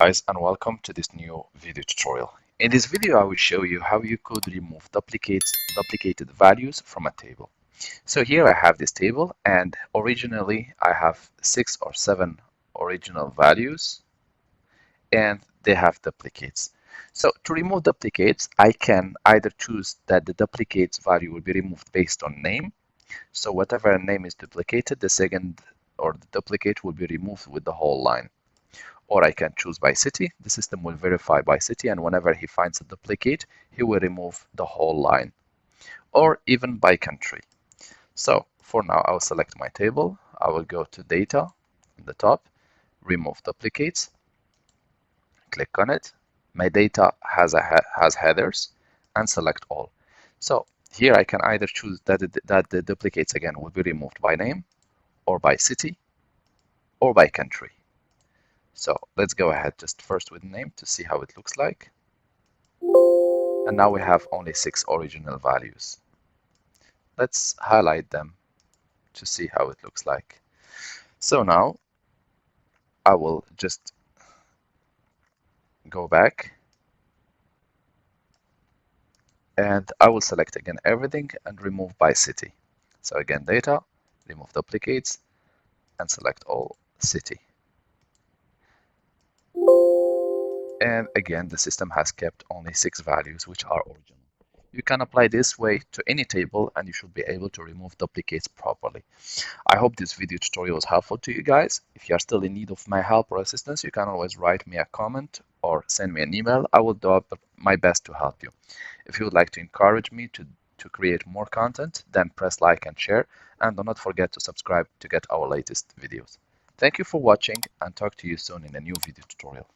Guys, and welcome to this new video tutorial. In this video I will show you how you could remove duplicated values from a table. So here I have this table, and originally I have 6 or 7 original values and they have duplicates. So to remove duplicates, I can either choose that the duplicates value will be removed based on name. So whatever name is duplicated, the second or the duplicate will be removed with the whole line. Or I can choose by city. The system will verify by city, and whenever he finds a duplicate, he will remove the whole line. Or even by country. So for now, I will select my table. I will go to data in the top, remove duplicates, click on it. My data has headers, and select all. So here I can either choose that the duplicates again will be removed by name, or by city, or by country. So let's go ahead just first with name to see how it looks like. And now we have only 6 original values. Let's highlight them to see how it looks like. So now I will just go back and I will select again everything and remove by city. So again, data, remove duplicates, and select all city. And again, the system has kept only 6 values which are original. You can apply this way to any table and you should be able to remove duplicates properly. I hope this video tutorial was helpful to you guys. If you are still in need of my help or assistance, you can always write me a comment or send me an email. I will do my best to help you. If you would like to encourage me to create more content, then press like and share, and do not forget to subscribe to get our latest videos. Thank you for watching, and talk to you soon in a new video tutorial.